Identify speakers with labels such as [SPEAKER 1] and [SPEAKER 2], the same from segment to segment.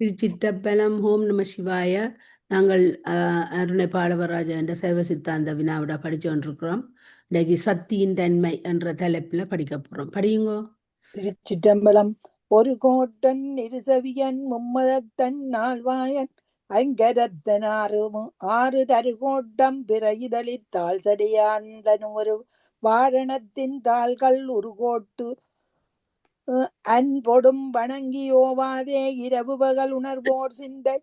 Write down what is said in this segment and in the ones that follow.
[SPEAKER 1] திருச்சிற்றம்பலம். ஓம் நம சிவாய. நாங்கள் அருணை பாலவராஜ என்ற சைவ சித்தாந்த வினாவிட படிச்சு கொண்டிருக்கிறோம். இன்னைக்கு சக்தியின் தன்மை என்ற தலைப்புல படிக்க போறோம். படியுங்கோ.
[SPEAKER 2] திருச்சிற்றம்பலம். ஒரு கோட்டன் இருசவியன் மும்மதத்தன் நால்வாயன் ஐங்கரத்தன் ஆறு தருகோட்டம் பிற இதழித்தாள் சடியான் ஒரு வாரணத்தின் தாள்கள் உருகோட்டு அன்பொடும் வணங்கியோவாதே இரவு பகல் உணர்வோர் சிந்தை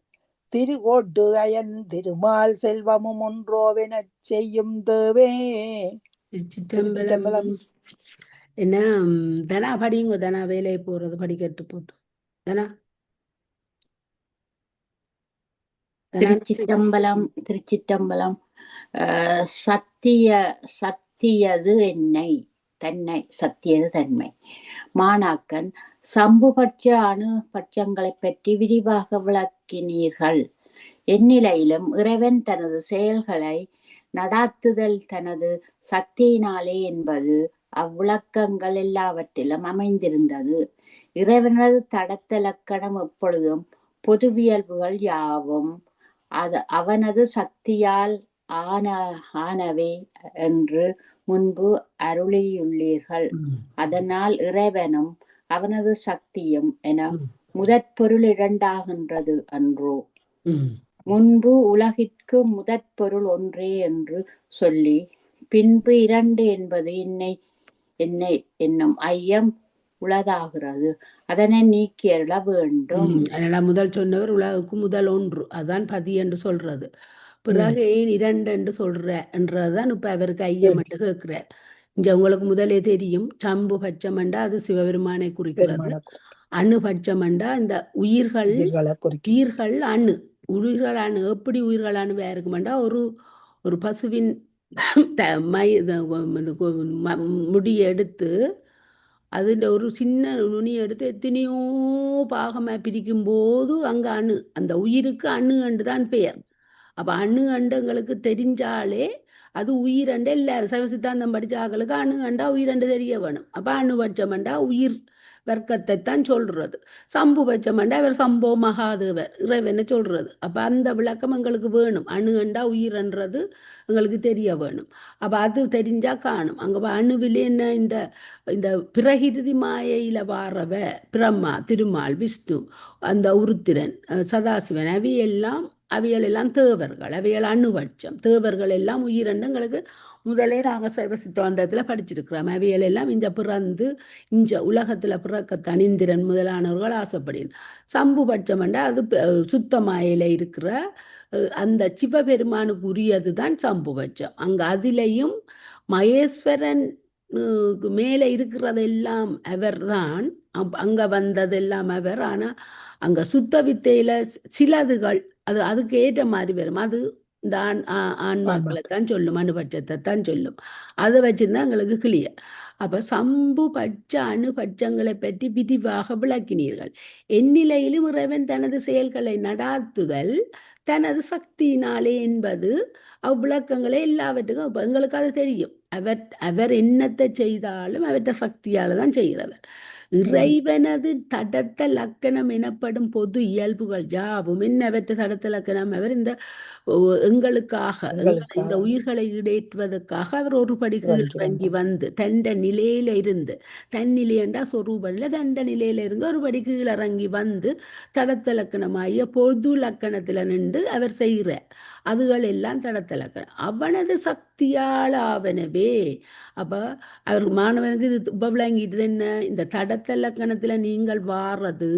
[SPEAKER 2] திருகோட்டு அயன் திருமால் செல்வமும் ஒன்றோவெனச் செய்யும் தேவே.
[SPEAKER 1] திருச்சிற்றம்பலம். என்ன தனா படியுங்கோ. தனா வேலையை போறது படிக்கட்டு போட்டு. தனா
[SPEAKER 3] திருச்சிற்றம்பலம். திருச்சிற்றம்பலம். சத்தியது என்னை தன்னை சத்தியது தன்மை. மாணாக்கன் சம்புபட்ச அணுபட்சங்களை பற்றி விரிவாக விளக்கினீர்கள். எந்நிலையிலும் இறைவன் தனது செயல்களை நடாத்துதல் தனது சக்தியினாலே என்பது அவ்விளக்கங்கள் எல்லாவற்றிலும் அமைந்திருந்தது. இறைவனது தடத்தலக்கணம் எப்பொழுதும் பொதுவியல்புகள் யாவும் அவனது சக்தியால் ஆனவே என்று முன்பு அருளியுள்ளீர்கள். அதனால் இறைவனும் அவனது சக்தியும் என முதற்பொருள் இரண்டாகின்றது அன்றோ? முன்பு உலகிற்கு முதற்பொருள் ஒன்றே என்று சொல்லி பின்பு இரண்டு என்பது என்னை என்னும் ஐயம் உளதாகிறது. அதனை நீக்கியருள வேண்டும்.
[SPEAKER 1] முதல் சொன்னவர் உலகுக்கு முதல் ஒன்று, அதான் பதி என்று சொல்றது. பிறகு ஏன் இரண்டு என்று சொல்ற என்றதுதான் இப்ப அவருக்கு ஐயம் என்று கேட்கிறார். இங்க உங்களுக்கு முதலே தெரியும், சம்பு பட்சமண்டா அது சிவபெருமானை குறிக்கிறது. அணு பட்சமண்டா இந்த உயிர்கள் அணு உயிர்கள் அணு. எப்படி உயிர்கள் அணுவா இருக்குமெண்டா, ஒரு பசுவின் முடியை எடுத்து அதில் ஒரு சின்ன நுனி எடுத்து எத்தனையோ பாகமாக பிரிக்கும் போது அங்கே அணு, அந்த உயிருக்கு அணு அண்டு தான் பெயர். அப்போ அணு அண்டுங்களுக்கு தெரிஞ்சாலே அது உயிரண்டு. எல்லாரும் சைவ சித்தாந்தம் படித்தாக்களுக்கு அணு அண்டா உயிரண்டு தெரிய வேணும். அப்போ அணு பட்சமண்டா உயிர் வர்க்கத்தை தான் சொல்றது. சம்பு பட்சமண்டா இவர் சம்போ மகாதேவர் இறைவனை சொல்றது. அப்போ அந்த விளக்கம் எங்களுக்கு வேணும். அணு அண்டா உயிரன்றது எங்களுக்கு தெரிய வேணும். அப்போ அது தெரிஞ்சா காணும். அங்கே அணுவிலே என்ன இந்த பிரகிருதி மாயையில வாரவ பிரம்மா, திருமால், விஷ்ணு, அந்த உருத்திரன், சதாசிவன் அவைகள் எல்லாம் தேவர்கள். அவைகள் அணுபட்சம். தேவர்கள் எல்லாம் உயிரண்டு எங்களுக்கு முதலே நாங்கள் சைவ சித்தாந்தத்தில் படிச்சிருக்கிறோம். அவைகள் எல்லாம் இந்த பிறந்து இந்த உலகத்தில் பிறக்கத்தான் இந்திரன் முதலானவர்கள் ஆசைப்படுகிறார். சம்பு பட்சம்ண்டா அது சுத்தமாயில இருக்கிற அந்த சிவபெருமானுக்கு உரியது தான் சம்பு பட்சம். அங்கே அதிலையும் மகேஸ்வரன் மேலே இருக்கிறதெல்லாம் அவர் தான். அங்கே வந்ததெல்லாம் அவர். ஆனால் அங்கே சுத்த வித்தையில் சிலதுகள் அதுக்கு ஏற்ற மாதிரி வரும். அது இந்த ஆன்மாக்களை தான் சொல்லும், அணுபட்சத்தை தான் சொல்லும். அதை வச்சுருந்தா எங்களுக்கு கிளியர். அப்போ சம்பு பட்ச அணுபட்சங்களை பற்றி விரிவாக விளக்கினீர்கள். எந்நிலையிலும் இறைவன் தனது செயல்களை நடாத்துதல் தனது சக்தியினாலே என்பது அவ்விளக்கங்களே எல்லாவற்றுக்கும். இப்போ எங்களுக்கு அது தெரியும். அவர் என்னத்தை செய்தாலும் அவற்றை சக்தியால் தான் செய்கிறவர். இறைவனது தடத்த லக்கணம் எனப்படும் பொது இயல்புகள் யாவும் என்னவற்ற தடத்த லக்கணம். அவர் இந்த எங்களுக்காக இந்த உயிர்களை ஈடேற்றுவதற்காக அவர் ஒரு படி இறங்கி வந்து தண்ட நிலையில இருந்து, தன்னிலை என்றா சொரூபன்ல தண்ட நிலையில இருந்து ஒரு படி கீழிறங்கி வந்து தடத்த லக்கணமாகிய பொது லக்கணத்துல நின்று அவர் செய்கிறார். அதுகள் எல்லாம் தடத்த லக்கணம் அவனது சக்தியால் ஆவனவே. அப்ப அவர் மாணவனுக்கு இது இப்ப விளங்கிட்டு என்ன, இந்த தடத்த லக்கணத்துல நீங்கள் வாரது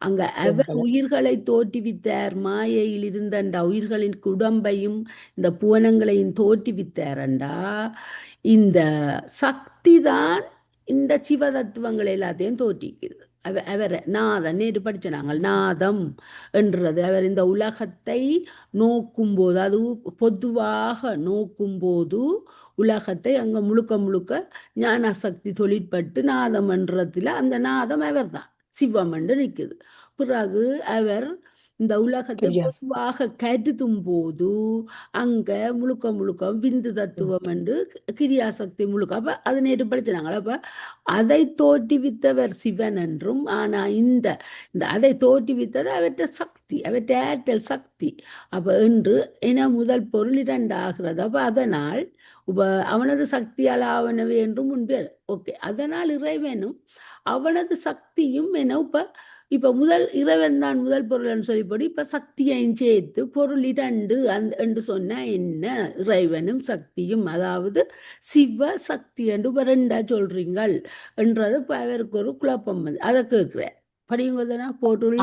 [SPEAKER 1] அங்க அவர் உயிர்களை தோற்றுவித்தார். மாயையில் இருந்தண்டா உயிர்களின் குடம்பையும் இந்த புவனங்களையும் தோற்றுவித்தாரண்டா இந்த சக்தி தான் இந்த சிவ தத்துவங்கள் எல்லாத்தையும் தோற்றிக்கிறது. அவரை நாதம் நேற்று படிச்ச நாங்கள் நாதம் என்றது. அவர் இந்த உலகத்தை நோக்கும்போது, அது பொதுவாக நோக்கும்போது உலகத்தை அங்கே முழுக்க ஞான சக்தி தொழிற்பட்டு நாதம் என்றதுல அந்த நாதம் அவர் தான் சிவம் என்று நிற்குது. பிறகு அவர் இந்த உலகத்தை
[SPEAKER 2] கிரியாசக்தி.
[SPEAKER 1] பொதுவாக கருதும் போது அங்க முழுக்க முழுக்க விந்து தத்துவம் என்று கிரியாசக்தி முழுக்க அப்ப அது நேற்று படிச்சாங்களா அப்ப அதை தோற்றுவித்தவர் சிவன் என்றும் ஆனா இந்த இந்த அதை தோற்றுவித்தது அவற்றை சக்தி அவற்றை ஆற்றல் சக்தி அப்ப என்று என முதல் பொருள் இரண்டு ஆகிறது அப்ப அதனால் அவனது சக்தியால் ஆவனவே என்றும் முன்பேர் ஓகே அதனால் இறைவனும் அவனது சக்தியும் என இப்ப முதல் இறைவன் தான் முதல் பொருள்னு சொல்லிப்படி இப்ப சக்தியையும் சேர்த்து பொருள் இரண்டு என்று சொன்னா என்ன இறைவனும் சக்தியும் அதாவது சிவ சக்தி என்று இப்ப ரெண்டா சொல்றீங்கள் என்றது இப்ப அவருக்கு ஒரு குழப்பம் வந்து அதை கேட்கிறேன் படியுங்கதானா பொருள்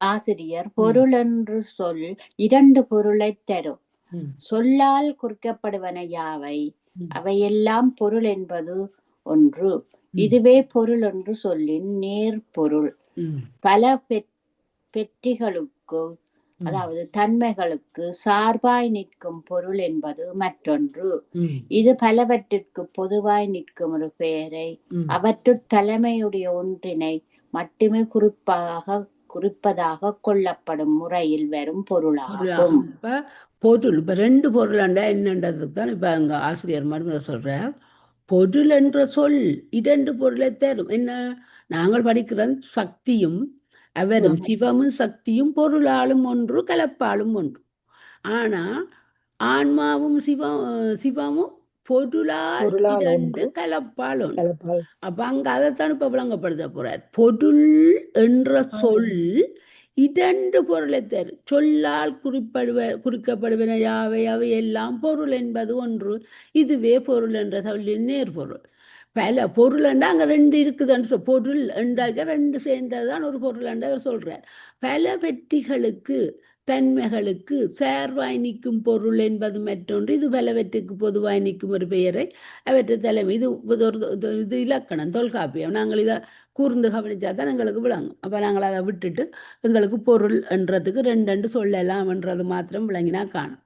[SPEAKER 3] ஆசிரியர் பொருள் என்று சொல் இரண்டு பொருளை தரும் சொல்லால் குறிக்கப்படுவன யாவை அவையெல்லாம் பொருள் என்பது ஒன்று இதுவே பொருள் என்று சொல்லின் நேர் பொருள் பல பெற்றிகளுக்கு அதாவது தன்மைகளுக்கு சார்பாய் நிற்கும் பொருள் என்பது மற்றொன்று இது பலவற்றிற்கு பொதுவாய் நிற்கும் ஒரு பெயரை அவற்றுள் தலைமையுடைய ஒன்றினை மட்டுமே குறிப்பதாக கொள்ளப்படும் முறையில் வரும் பொருளாகும்
[SPEAKER 1] பொருள் இப்ப ரெண்டு பொருளாண்டா என்னன்றதுக்கு தான் இப்ப அங்க ஆசிரியர் மட்டும் சொல்ற பொருள் என்ற சொல் இரண்டு பொருளை தரும் என்ன நாங்கள் படிக்கிற சக்தியும் அவரும் சிவமும் சக்தியும் பொருளாலும் ஒன்று கலப்பாலும் ஒன்று ஆனா ஆன்மாவும் சிவமும் பொருளால் இரண்டு கலப்பால் ஒன்று அப்ப அங்க அதைத்தான் இப்ப விளங்கப்படுத்த போறார் பொருள் என்ற சொல் இரண்டு பொருளை தரும் சொல்லால் குறிக்கப்படுவன யாவை அவை எல்லாம் பொருள் என்பது ஒன்று இதுவே பொருள் என்ற சொல்லின் நேர்பொருள் பல பொருள் என்றா அங்க ரெண்டு இருக்குதுன்னு பொருள் என்றாக்க ரெண்டு சேர்ந்ததுதான் ஒரு பொருள் என்று அவர் சொல்றார் பல வெற்றிகளுக்கு தன்மைகளுக்கு சேர்வாய் நிற்கும் பொருள் என்பது மற்றொன்று இது பலவற்றுக்கு பொதுவாய் நிற்கும் ஒரு பெயரை அவற்றை தலைமை இது இலக்கணம் தொல்காப்பியம் நாங்கள் இதை கூர்ந்து கவனிச்சா தான் எங்களுக்கு விளங்கும் அப்ப நாங்கள் அதை விட்டுட்டு எங்களுக்கு பொருள் என்றதுக்கு ரெண்டு சொல்லலாம் என்றது மாத்திரம் விளங்கினா காணும்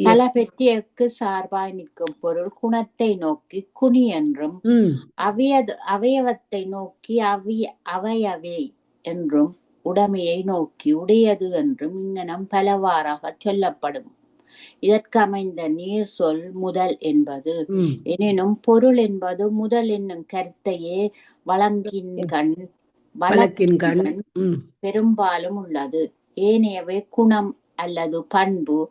[SPEAKER 3] பல பெற்றியற்கு சார்பாய் நிற்கும் பொருள் குணத்தை நோக்கி குனி என்றும் அவயவத்தை நோக்கி அவையவே என்றும் உடைமையை நோக்கி உடையது என்றும் இங்கனம் பலவாறாக சொல்லப்படும் இதற்கு அமைந்த நீர் சொல் முதல் என்பது எனினும் பொருள் என்பது முதல் என்னும் கருத்தையே வழக்கின் கண் பெரும்பாலும் உள்ளது ஏனையவை குணம் அல்லது பண்பு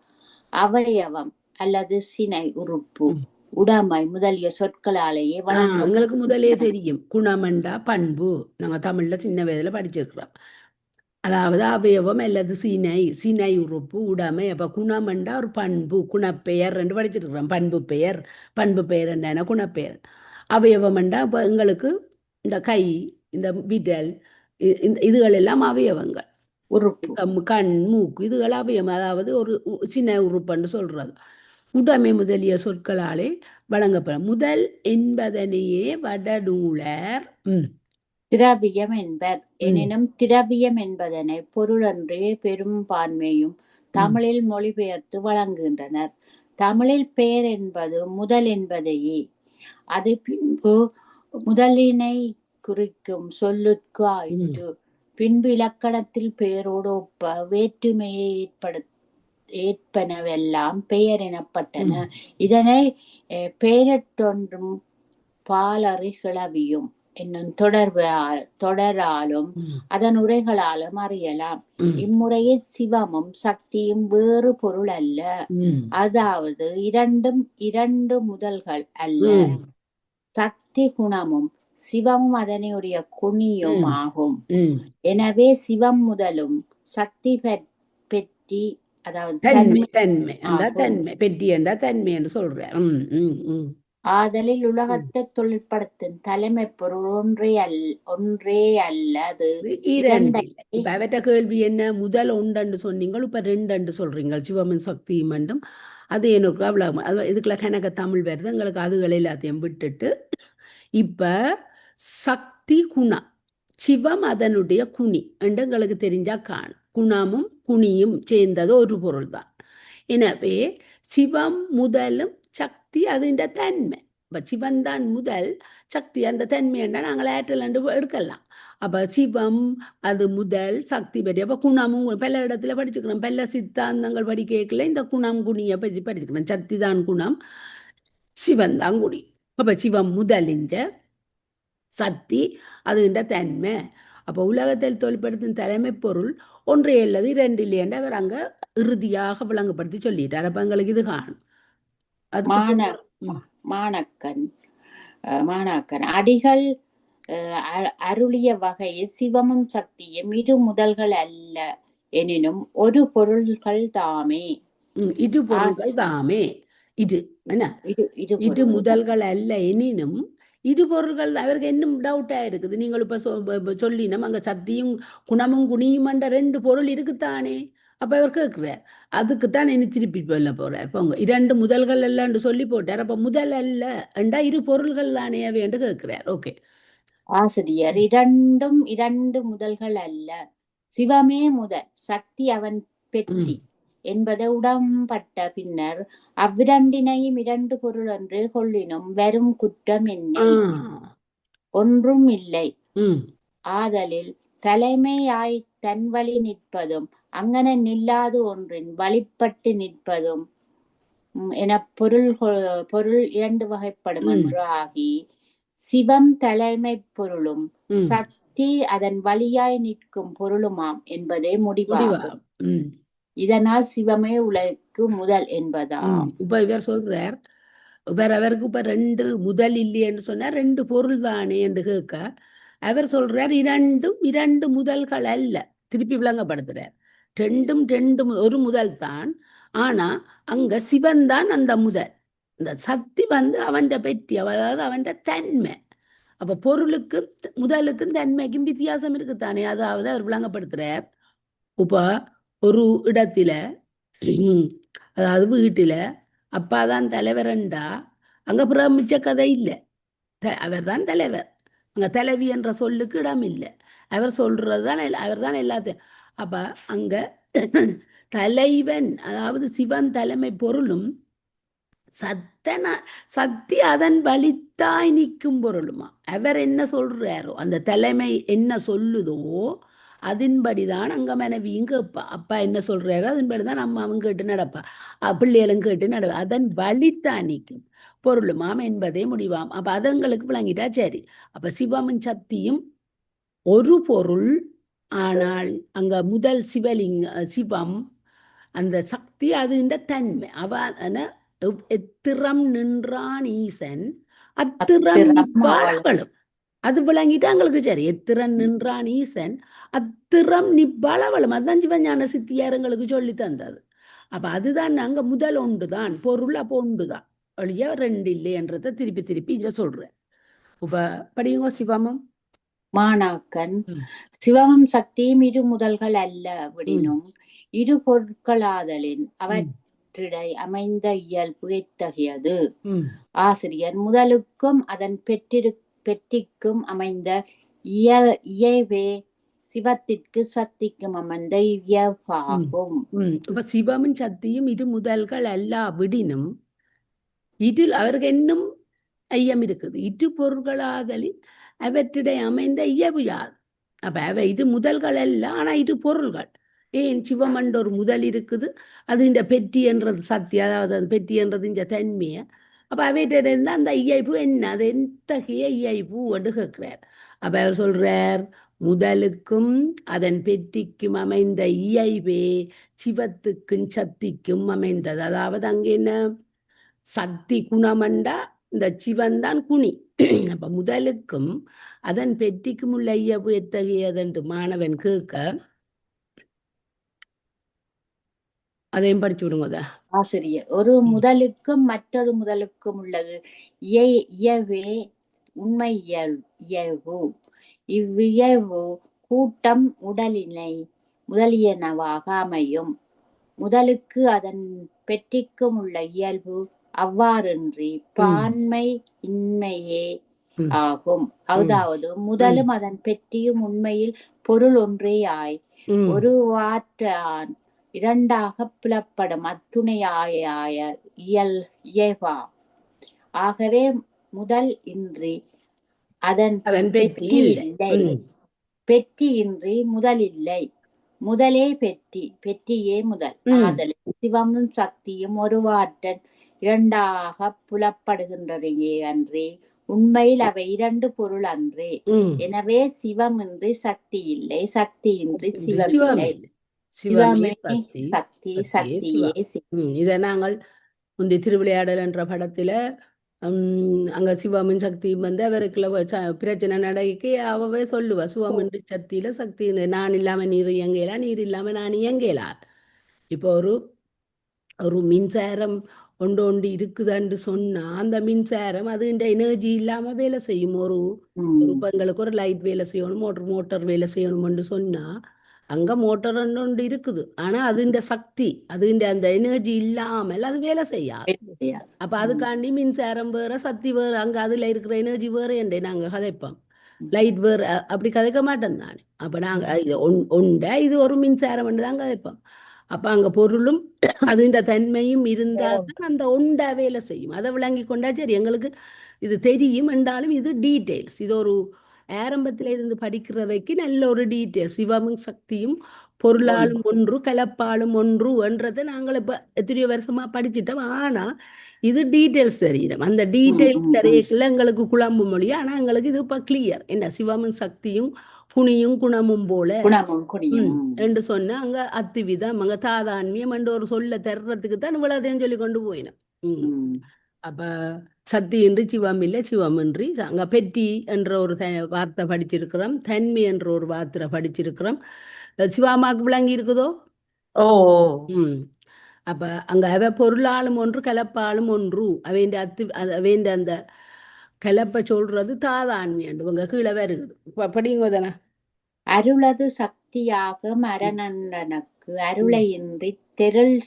[SPEAKER 3] அவயவம் அல்லது சினை உறுப்பு உடைமை முதலிய சொற்களாலேயே
[SPEAKER 1] எங்களுக்கு முதலே தெரியும் குணமண்டா பண்பு நாங்க தமிழ்ல சின்ன வயதுல படிச்சிருக்கிறோம் அதாவது அவயவம் அல்லது சினை உறுப்பு உடைமை அப்ப குணமண்டா ஒரு பண்பு குணப்பெயர் ரெண்டு படிச்சிருக்கிறோம் பண்பு பெயர் என்ன குணப்பெயர் அவயவம்ண்டா இப்ப எங்களுக்கு இந்த கை இந்த விரல் இதுகள் எல்லாம் அவயவங்கள் உறுப்பு கண் மூக்கு இதுகள் அவயம் அதாவது ஒரு சின்ன உறுப்புன்னு சொல்றது உடைமை முதலிய சொற்களாலே வழங்கப்படும் முதல் என்பதனையே வடநூலர்
[SPEAKER 3] திரவியம் என்பர் எனினும் திரவியம் என்பதனை பொருளன்றே பெரும்பான்மையும் தமிழில் மொழிபெயர்த்து வழங்குகின்றனர் தமிழில் பெயர் என்பது முதல் என்பதையே அது பின்பு முதலினை குறிக்கும் சொல்லுக்கு ஆயிற்று பின்பு இலக்கணத்தில் பெயரோடு ஒப்ப வேற்றுமையை ஏற்பனவெல்லாம் பெயர் எனப்பட்டன இதனை பெயரற்றொன்றும் பாலறி கிளவியும் என்னும் தொடராலும் அதன் உரைகளாலும் அறியலாம் இம்முறையில் சிவமும் சக்தியும் வேறு பொருள் அல்ல அதாவது இரண்டு முதல்கள் அல்ல சக்தி குணமும் சிவமும் அதனுடைய குணியும் ஆகும் எனவே சிவம் முதலும் சக்தி பெற்றி அதாவது
[SPEAKER 1] தன்மை பெற்றி என்றா தன்மை என்று சொல்றேன்
[SPEAKER 3] ஆதலில் உலகத்தை தொழிற்படுத்தும் தலைமை பொருள் ஒன்றே அல்லது
[SPEAKER 1] அவற்ற கேள்வி என்ன முதல் ஒன்று சொன்னீங்க இப்ப ரெண்டு சொல்றீங்க சிவமும் சக்தியும் வேண்டும் அது எனக்கு அவ்வளவு இதுக்குள்ள கணக்க தமிழ் வருது எங்களுக்கு அதுகளை எல்லாத்தையும் விட்டுட்டு இப்ப சக்தி குணம் சிவம் அதனுடைய குனி என்று எங்களுக்கு தெரிஞ்சா காணும் குணமும் குனியும் சேர்ந்தது ஒரு பொருள் தான் எனவே சிவம் முதலும் சக்தி அதுன்ற தன்மை இப்ப சிவன் தான் முதல் சக்தி அந்த தன்மை என்றால் நாங்கள் ஆற்றல் எடுக்கலாம் அப்ப சிவம் அது முதல் சக்தி பற்றி அப்ப குணமும் பல இடத்துல படிச்சுக்கிறோம். பல சித்தாந்தங்கள் படிக்கல இந்த குணம் குணியை பற்றி படிச்சுக்கிறோம். சக்தி தான் குணம், சிவன் தான் குடி. அப்ப சிவம் முதலிஞ்ச சக்தி அதுகின்ற தன்மை. அப்ப உலகத்தில் தொழிற்படுத்தும் தலைமை பொருள் ஒன்றே அல்லது இரண்டு இல்லையென்று அவர் அங்க இறுதியாக விளங்கப்படுத்தி சொல்லிட்டார். அப்ப எங்களுக்கு இது காணும். அதுக்கு
[SPEAKER 3] மான
[SPEAKER 1] ம்.
[SPEAKER 3] மாணக்கன் மாணாக்கன் அடிகள் அருளிய வகையில் சிவமும் சக்தியும் இரு முதல்கள் அல்ல எனினும் ஒரு பொருள்கள் தாமே.
[SPEAKER 1] இரு பொருள்கள் தாமே. இது என்ன இரு முதல்கள் அல்ல எனினும் இரு பொருள்கள். அவருக்கு இன்னும் டவுட்டா இருக்குது. நீங்கள் இப்ப சொல்லினோம் அங்க சக்தியும் குணமும் குணியும் என்ற ரெண்டு பொருள் இருக்குத்தானே. அப்ப அவர் கேட்கிறார், அதுக்குத்தான் இனி திருப்பி சொல்ல போறார். போங்க, இரண்டு முதல்கள் அல்ல சொல்லி போட்டார். அப்ப முதல் அல்ல என்றா இரு பொருள்கள் தானே அவை என்று கேட்கிறார். ஓகே
[SPEAKER 3] ஆசிரியர், இரண்டும் இரண்டு முதல்கள் அல்ல, சிவமே முதல், சக்தி அவன் பெட்டி என்பதை உடம்பட்ட பின்னர் அவ்விரண்டினையும் இரண்டு பொருள் என்று கொள்ளினும் வரும் குற்றம் என்ன? ஒன்றும் இல்லை. ஆதலில் தலைமையாய் தன் வழி நிற்பதும் அங்கன நில்லாது ஒன்றின் வழிபட்டு நிற்பதும் என பொருள் இரண்டு வகைப்படும் என்று ஆகி சிவம் தலைமை பொருளும் சக்தி அதன் வழியாய் நிற்கும் பொருளுமாம் என்பதே முடிவாகும். இதனால் சிவமே உலகுக்கு முதல் என்பதாம்.
[SPEAKER 1] இப்ப இவர் சொல்றார், அவருக்கு இப்ப ரெண்டு முதல் இல்லையென்று சொன்னார், ரெண்டு பொருள் தானே என்று கேட்க அவர் சொல்றார் இரண்டும் இரண்டு முதல்கள் அல்ல. திருப்பி விளங்கப்படுத்துறார், ரெண்டும் ரெண்டு ஒரு முதல் தான். ஆனா அங்க சிவன் தான் அந்த முதல். இந்த சக்தி அவன் பெட்டி, அதாவது அவன் தன்மை. அப்ப பொருளுக்கும் முதலுக்கும் தன்மைக்கும் வித்தியாசம் இருக்குத்தானே. அதாவது அவர் விளங்கப்படுத்துறார், இப்ப ஒரு இடத்துல அதாவது வீட்டுல அப்பாதான் தலைவரண்டா அங்க பிறகு மிச்ச கதை இல்லை. அவர் தான் தலைவர். அங்க தலைவி என்ற சொல்லுக்கு இடம் இல்லை. அவர் சொல்றதுதான் அவர் தான் எல்லாத்தையும். அப்ப அங்க தலைவன் அதாவது சிவன் தலைமை பொருளும் சக்தி அதன் வலித்தாய் நிற்கும் பொருளுமா. அவர் என்ன சொல்றாரோ அந்த தலைமை என்ன சொல்லுதோ அதன்படிதான் அங்க மனைவியும் கேட்பா. அப்பா என்ன சொல்றாரோ அதன்படிதான் அம்மாவும் கேட்டு நடப்பா, பிள்ளைகளும் கேட்டு நடப்பா. அதன் வலித்தான் நிற்கும் பொருளுமாம் என்பதே முடிவாம். அப்ப அதங்களுக்கு விளங்கிட்டா சரி. அப்ப சிவமும் சக்தியும் ஒரு பொருள். ஆனால் அங்க முதல் சிவம் அந்த சக்தி அதுன்ற தன்மை. எத்திரம் நின்றான் ஈசன் அத்திரம் நிப்பாளவளும். அது விளங்கிட்டு எங்களுக்கு சரி. எத்திரம் நின்றான் ஈசன் அத்திரம் நிப்பாளவளும். அதுதான் சிவஞான சித்தியார் எங்களுக்கு சொல்லி தந்தது. அப்ப அதுதான் நாங்க முதல் ஒன்றுதான் பொருள். அப்போ ஒன்றுதான் வழியா ரெண்டு இல்லைன்றதை திருப்பி திருப்பி இங்க சொல்றேன். இப்ப படியுங்க. சிவமும்
[SPEAKER 3] மாணாக்கன் சிவமும் சக்தியும் இரு முதல்கள் அல்ல விடினும் இரு பொருட்களாதலின் அவற்றிடை அமைந்த இயல்பு எத்தகையது. ஆசிரியர், முதலுக்கும் அதன் பெற்றிக்கும் அமைந்த இயல்பே சிவத்திற்கு சக்திக்கும் அமைந்த இயல்பாகும்.
[SPEAKER 1] இப்ப சிவமும் சக்தியும் இரு முதல்கள் அல்ல விடினும் இதில் அவருக்கு இன்னும் ஐயம் இருக்குது. இரு பொருள்களாதலின் அவற்றிடை அமைந்த இயல்பு யாது. அப்ப அவை இரு முதல்கள் அல்ல, ஆனா இரு பொருள்கள். ஏன் சிவம் என்ற ஒரு முதல் இருக்குது, அது இந்த பெட்டி என்றது சக்தி, அதாவது அது பெட்டி என்றது இந்த தன்மைய. அப்ப அவையிட்ட இருந்தா அந்த இயல்பு என்ன, அது எத்தகைய இயல்பு என்று கேட்கிறார். அப்ப அவர் சொல்றார், முதலுக்கும் அதன் பெட்டிக்கும் அமைந்த இயல்பே சிவத்துக்கும் சக்திக்கும் அமைந்தது. அதாவது அங்க என்ன சக்தி குணமண்டா இந்த சிவன் தான் குணி. அப்ப முதலுக்கும் அதன் பெட்டிக்கும் உள்ள இயல்பு எத்தகையது என்று மாணவன் கேட்க அதையும் படிச்சு விடுங்க.
[SPEAKER 3] ஆசிரியர், ஒரு முதலுக்கும் மற்றொரு முதலுக்கும் உள்ளது இயல்பே உண்மை இயல்பு. இவ்வியல்பு கூட்டம் உடலினை முதலியனவாக அமையும். முதலுக்கு அதன் பெற்றிக்கும் உள்ள இயல்பு அவ்வாறின்றி பான்மை இன்மையே ஆகும். அதாவது முதலும் அதன் பெற்றியும் உண்மையில் பொருள் ஒன்றேயாய் ஒரு வாற்றான் இரண்டாக புலப்படும் அத்துணையாய இயல்பா. ஆகவே முதல் இன்றி அதன் பெற்றி இல்லை. பெற்றியின்றி முதலில்லை. முதலே பெற்றி, பெற்றியே முதல். ஆதல் சிவமும் சக்தியும் ஒருவாற்றன் இரண்டாக புலப்படுகின்றனையே அன்றே, உண்மையில் அவை இரண்டு பொருள் அன்றே. எனவே சிவமின்றி சக்தி இல்லை, சக்தியின்றி சிவம் இல்லை. சிவமே சக்தி, சக்தியே சிவம்.
[SPEAKER 1] இதை நாங்கள் முந்தைய திருவிளையாடல் என்ற படத்துல அங்க சிவமின் சக்தியும் வந்து அவருக்குள்ள பிரச்சனை நடக்க அவவே சொல்லுவா, சிவமின்றி சக்தியில சக்தி, நான் இல்லாம நீர் இயங்கலா, நீர் இல்லாம நான் இயங்கலா. இப்போ ஒரு மின்சாரம் ஒன்று இருக்குதுன்னு சொன்னா அந்த மின்சாரம் அது இந்த எனர்ஜி இல்லாம வேலை செய்யும். ஒரு எங்களுக்கு ஒரு லைட் வேலை செய்யணும், மோட்டர் வேலை செய்யணும்னு சொன்னா அங்க மோட்டர் ஒன்று இருக்குது, ஆனா அது இந்த சக்தி, அது இந்த அந்த எனர்ஜி இல்லாமல் அது வேலை செய்யாது. அப்ப அதுக்காண்டி மின்சாரம் வேற சக்தி வேற, அங்க அதுல இருக்கிற எனர்ஜி வேற என்றே நாங்க கதைப்போம். லைட் வேற அப்படி கதைக்க மாட்டோம் தானே. அப்ப நாங்க ஒண்ட இது ஒரு மின்சாரம் தான் கதைப்போம். அப்ப அங்க பொருளும் அதுன்ற தன்மையும் இருந்தால் தான் அந்த ஒண்டா வேலை செய்யும். அதை விளங்கி கொண்டா சரி, எங்களுக்கு இது தெரியும் என்றாலும் இது டீட்டெயில்ஸ். இது ஒரு ஆரம்பத்தில இருந்து படிக்கிறவைக்கு நல்ல ஒரு டீட்டெயில்ஸ். சிவமும் சக்தியும் பொருளாலும் ஒன்று கலப்பாலும் ஒன்று என்றதை நாங்கள் இப்ப எத்தனையோ வருஷமா படிச்சுட்டோம். ஆனா இது டீட்டெயில்ஸ் தெரியும். அந்த டீட்டெயில்ஸ் தெரியல எங்களுக்கு குழம்பு மொழி. ஆனா எங்களுக்கு இது இப்ப கிளியர். என்ன சிவமும் சக்தியும் குணியும் குணமும் போல என்று சொன்ன அங்க அத்துவிதம் அங்க தாதான்மியம் என்று ஒரு சொல்ல தர்றதுக்கு தான் இவ்வளவுதையும் சொல்லி கொண்டு போயினோம். அப்ப சக்தி என்று சிவம் இல்லை, சிவமின்றி அங்க பெற்றி என்ற ஒரு வார்த்தை படிச்சிருக்கிறோம், தன்மை என்ற ஒரு வார்த்தை படிச்சிருக்கிறோம். சிவாமாக்கு விளங்கி இருக்குதோ? அப்ப அங்க அவ பொருளாலும் ஒன்று கலப்பாலும் ஒன்று, அவைண்ட அந்த கலப்ப சொல்றது தாதான்மை என்று உங்க கீழே வருகுது. படிங்க தானே.
[SPEAKER 3] அருளது சக்தியாக மரணனக்கு அருளையின்றி தெருள்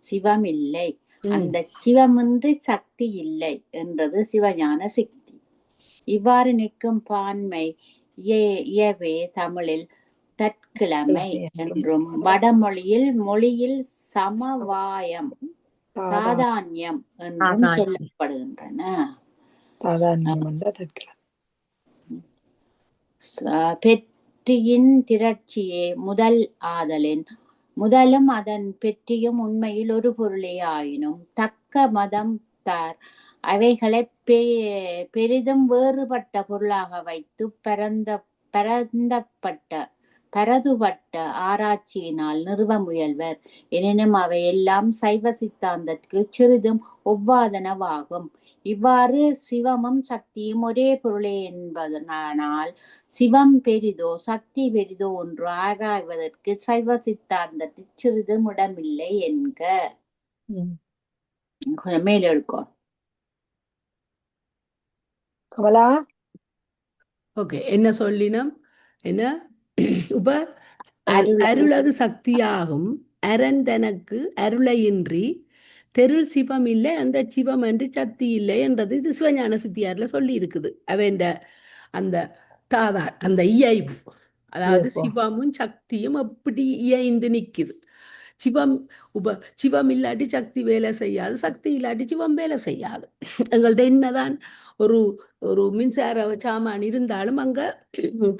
[SPEAKER 3] சிவமில்லை, அந்த சிவமின்றி சக்தி இல்லை என்றது சிவஞான சக்தி. இவ்வாறு நிற்கும் பான்மை இயவே தமிழில் தற்கிழமை என்றும் வடமொழியில் மொழியில் சமவாயம் தாதான்யம் என்றும் சொல்லப்படுகின்றன. பெற்றியின் திரட்சியே முதல் ஆதலின், முதலும் அதன் பெற்றியும் உண்மையில் ஒரு பொருளே ஆயினும் தக்க மதம் தார் அவைகளை பெரிதும் வேறுபட்ட பொருளாக வைத்து பரதுபட்ட ஆராய்ச்சியினால் நிறுவ முயல்வர். எனினும் அவை எல்லாம் சைவ சித்தாந்தத்திற்கு சிறிதும் ஒவ்வாதனவாகும். இவ்வாறு சிவமும் சக்தியும் ஒரே பொருளே என்பதனால் சிவம் பெரிதோ சக்தி பெரிதோ ஒன்று ஆராய்வதற்கு சைவ சித்தாந்தத்தில் சிறிதும் இடமில்லை என்க. மேல எடுக்கும்
[SPEAKER 2] கமலா.
[SPEAKER 1] ஓகே, என்ன சொல்லினோம்? என்ன இப்ப அருளது சக்தியாகும் அரண் தனக்கு அருளையின்றி தெருள் சிவம் இல்லை, அந்த சிவம் என்று சக்தி இல்லை என்றது இது சிவஞான சித்தியார்ல சொல்லி இருக்குது. அவன் அந்த தாதா அந்த இயைவு, அதாவது சிவமும் சக்தியும் எப்படி இயைந்து நிக்குது. சிவம் இல்லாட்டி சக்தி வேலை செய்யாது, சக்தி இல்லாட்டி சிவம் வேலை செய்யாது. எங்கள்கிட்ட என்னதான் ஒரு ஒரு மின்சார சாமான் இருந்தாலும் அங்க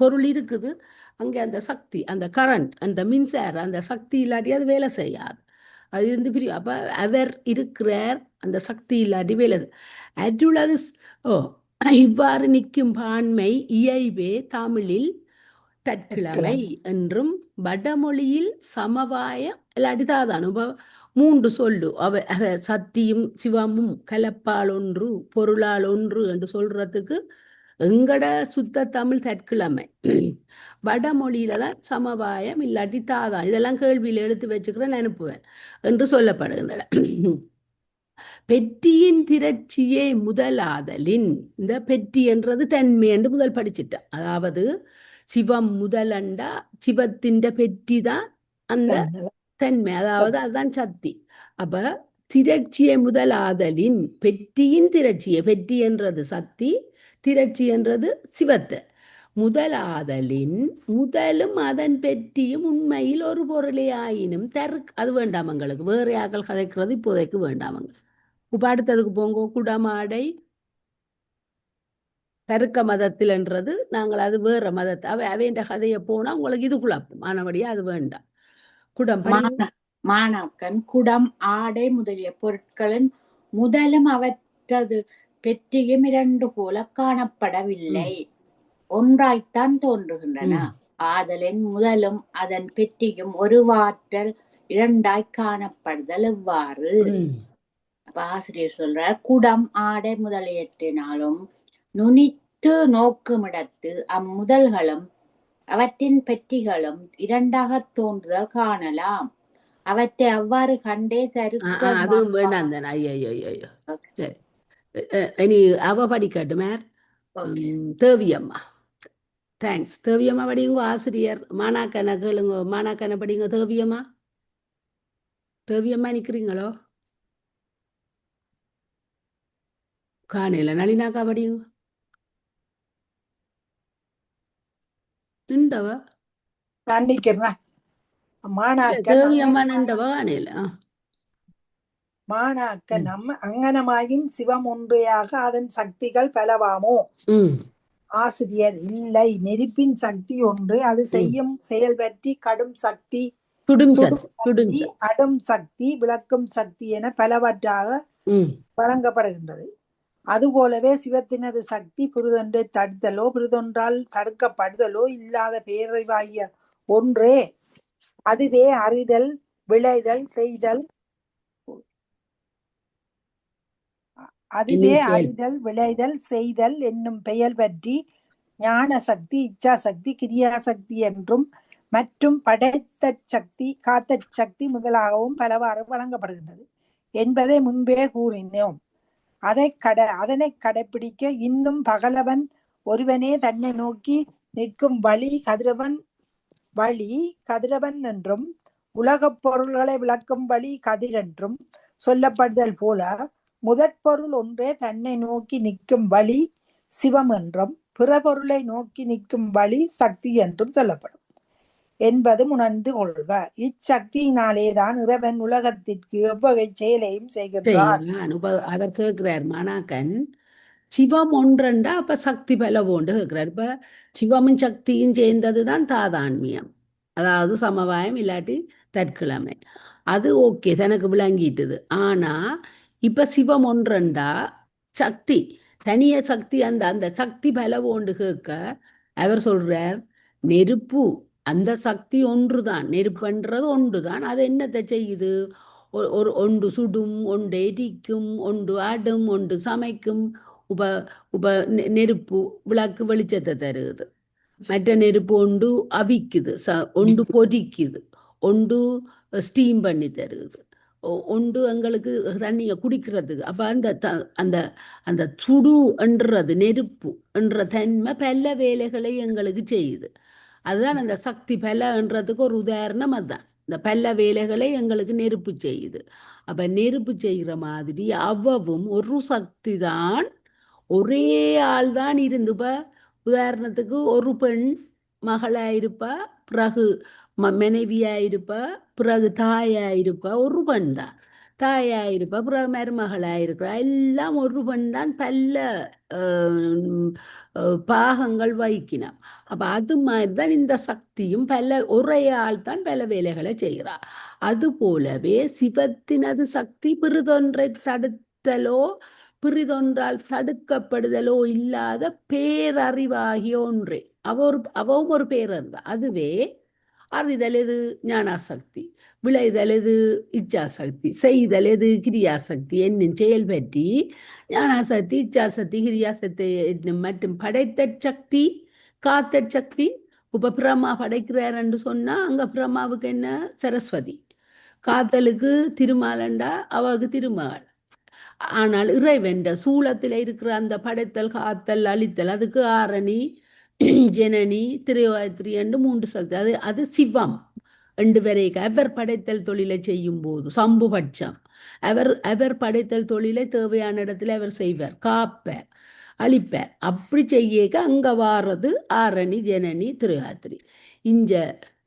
[SPEAKER 1] பொருள் இருக்குது, அங்கே அந்த சக்தி அந்த கரண்ட் அந்த மின்சாரம் அந்த சக்தி இல்லாட்டி அது வேலை செய்யாது. அது இருந்து பிரியும். அப்ப அவர் இருக்கிறார், அந்த சக்தி இல்லாட்டி வேலை அருளது. இவ்வாறு நிற்கும் பான்மை இயைவே தமிழில் தற்கிழமை என்றும் வடமொழியில் சமவாயம் இல்லாட்டி தாதான். மூன்று சொல்லு அவ சக்தியும் சிவமும் கலப்பால் ஒன்று பொருளால் ஒன்று என்று சொல்றதுக்கு எங்கட சுத்த தமிழ் தற்கிழமை. வடமொழியில தான் சமவாயம் இல்லாட்டி தாதான். இதெல்லாம் கேள்வியில் எடுத்து வச்சுக்கிறேன், அனுப்புவேன் என்று சொல்லப்படுகின்றன. பெற்றியின் திரட்சியே முதலாதலின், இந்த பெற்றி என்றது தன்மை என்று முதல் படிச்சுட்டேன். அதாவது சிவம் முதலண்டா சிவத்தின் பெற்றி தான் அந்த தன்மை, அதாவது அதுதான் சக்தி. அப்ப திரட்சியை முதலாதலின் பெற்றியின் திரட்சியை, பெற்றி என்றது சக்தி, திரட்சி என்றது சிவத்தை. முதலாதலின் முதலும் அதன் பெற்றியும் உண்மையில் ஒரு பொருளே ஆயினும் அது வேண்டாம் எங்களுக்கு. வேறு யாக்கள் கதைக்கிறது இப்போதைக்கு வேண்டாம். இப்ப அடுத்ததுக்கு போங்க. குடமாடை தருக்க மதத்தில்ன்றது நாங்கள் அது வேற மதத்தை அவைன்ற கதையை போனா உங்களுக்கு இது குழப்பம் ஆனபடியா அது வேண்டாம். குடம் படிங்க.
[SPEAKER 3] மாணாக்கன் குடம் ஆடை முதலிய பொருட்களின் முதலும் அவற்றது பெற்றியும் இரண்டு போல காணப்படவில்லை, ஒன்றாய்த்தான் தோன்றுகின்றன. ஆதலின் முதலும் அதன் பெற்றியும் ஒரு வாற்றல் இரண்டாய் காணப்படுதல் எவ்வாறு? ஆசிரியர் சொல்றார், குடம் ஆடை முதலியற்றினாலும் நுனித்து நோக்குமிடத்து அம்முதல்களும் அவற்றின் பெற்றிகளும் இரண்டாக தோன்றுதல் காணலாம். அவற்றை அவ்வாறு கண்டே
[SPEAKER 1] அதுவும் வேண்டாம் தானே. ஐயோ சரி, இனி அவ படிக்கட்டுமே. தேவியம்மா. தேங்க்ஸ். தேவியம்மா படிங்க. ஆசிரியர் மாணாக்கனை கேளுங்க. மாணாக்கனை படிங்க. தேவியம்மா, தேவியம்மா நிற்கிறீங்களோ? காணையில நளினாக்கா படிங்க. நின்றவ
[SPEAKER 2] நான் நிக்கிறேன்.
[SPEAKER 1] தேவியம்மா நின்றவ காணையில.
[SPEAKER 2] மாணாக்கன் அங்கனமாயின் சிவம் ஒன்றையாக அதன் சக்திகள் பலவாமோ? ஆசிரியர், இல்லை, நெருப்பின் சக்தி ஒன்று, அது செய்யும் செயல் பற்றி கடும் சக்தி, சக்தி, அடும் சக்தி, விளக்கும் சக்தி என பலவற்றாக வழங்கப்படுகின்றது. அதுபோலவே சிவத்தினது சக்தி பிறிதொன்றை தடுத்தலோ பிறிதொன்றால் தடுக்கப்படுதலோ இல்லாத பேரறிவாகிய ஒன்றே. அதுவே அறிதல், விளைதல், செய்தல், அதுவே அறிதல், விளைதல், செய்தல் என்னும் பெயர் பற்றி ஞான சக்தி, இச்சா சக்தி, கிரியா சக்தி என்றும் மற்றும் படைத்த சக்தி, காத்த சக்தி முதலாகவும் பலவாறு வழங்கப்படுகின்றது என்பதை முன்பே கூறினோம். அதனை கடைபிடிக்க இன்னும் பகலவன் ஒருவனே தன்னை நோக்கி நிற்கும் வழி கதிரவன் என்றும் உலகப் பொருள்களை விளக்கும் வழி கதிர் என்றும் சொல்லப்படுதல் போல முதற்பொருள் ஒன்றே தன்னை நோக்கி நிற்கும் வழி சிவம் என்றும் பிற பொருளை நோக்கி நிற்கும் வழி சக்தி என்றும் சொல்லப்படும் என்பது உணர்ந்து கொள்க. இச்சக்தியினாலேதான் இறைவன் உலகத்திற்கு எவ்வகை செயலையும் செய்கின்றார்.
[SPEAKER 1] அவர் கேட்கிறார் மாணாக்கன், சிவம் ஒன்றண்டா அப்ப சக்தி பல போண்டு கேட்கிறார். இப்ப சிவமும் சக்தியும் சேர்ந்ததுதான் தாதான்மியம், அதாவது சமவாயம் இல்லாட்டி தற்கிழமை. அது ஓகே, தனக்கு விளங்கிட்டுது. ஆனா இப்ப சிவம் ஒன்றண்டா சக்தி தனிய சக்தி, அந்த சக்தி பல போண்டு கேட்க அவர் சொல்றார், நெருப்பு அந்த சக்தி ஒன்றுதான், நெருப்புன்றது ஒன்றுதான். அது என்னத்தை செய்யுது? ஒன்று சுடும், ஒன்று எரிக்கும், ஒன்று ஆடும், ஒன்று சமைக்கும். நெருப்பு விளக்கு வெளிச்சத்தை தருகுது. மற்ற நெருப்பு ஒன்று அவிக்குது, ஒன்று பொரிக்குது, ஒன்று ஸ்டீம் பண்ணி தருகுது, ஒன்று எங்களுக்கு தண்ணியை குடிக்கிறதுக்கு. அப்போ அந்த அந்த சுடு என்றது நெருப்பு என்ற தன்மை பல வேலைகளை எங்களுக்கு செய்யுது. அதுதான் அந்த சக்தி பலன்றதுக்கு ஒரு உதாரணம். அதுதான் இந்த பல வேலைகளை எங்களுக்கு நெருப்பு செய்யுது. அப்போ நெருப்பு செய்கிற மாதிரி அவ்வவும் ஒரு சக்தி தான், ஒரே ஆள் தான் இருந்து. இப்போ உதாரணத்துக்கு ஒரு பெண் மகளாயிருப்பா, பிறகு மனைவியாயிருப்பா, பிறகு தாயாயிருப்பா, ஒரு பெண் தான் தாயாயிருப்பா, பிறகு மருமகளாயிருக்கிறா, எல்லாம் ஒரு பெண் தான் பல பாகங்கள் வகிக்கணும். அப்ப அது மாதிரிதான் இந்த சக்தியும் ஒரே ஆள் தான் பல வேலைகளை செய்கிறார். அது போலவே சிவத்தினது சக்தி பிறிதொன்றை தடுத்தலோ பிறிதொன்றால் தடுக்கப்படுதலோ இல்லாத பேரறிவாகிய ஒன்றே. அவவும் ஒரு பேரறிவு. அதுவே அறிதல் எது? ஞானாசக்தி. விளைதல் எது? இச்சாசக்தி. செய்தல் எது? கிரியாசக்தி. என்னும் செயல் பற்றி ஞானாசக்தி, இச்சாசக்தி, கிரியாசக்தி மற்றும் படைத்த சக்தி, காத்த சக்தி. இப்ப பிரம்மா படைக்கிறார் என்று சொன்னா அங்க பிரம்மாவுக்கு என்ன? சரஸ்வதி. காத்தலுக்கு திருமாலண்டா அவருக்கு திருமகள். ஆனால் இறைவென்ற சூலத்தில் இருக்கிற அந்த படைத்தல், காத்தல், அழித்தல், அதுக்கு ஆரணி, ஜனனி, திரையாத்திரி என்று 3 சக்தி. அது சிவம் என்று வரைக்கும் அவர் படைத்தல் தொழிலை செய்யும் போது சம்புபட்சம். அவர் படைத்தல் தொழிலை தேவையான இடத்துல அவர் செய்வார், காப்பார், அழிப்பார். அப்படி செய்ய அங்க வாரது ஆரணி, ஜனனி, திரையாத்திரி. இந்த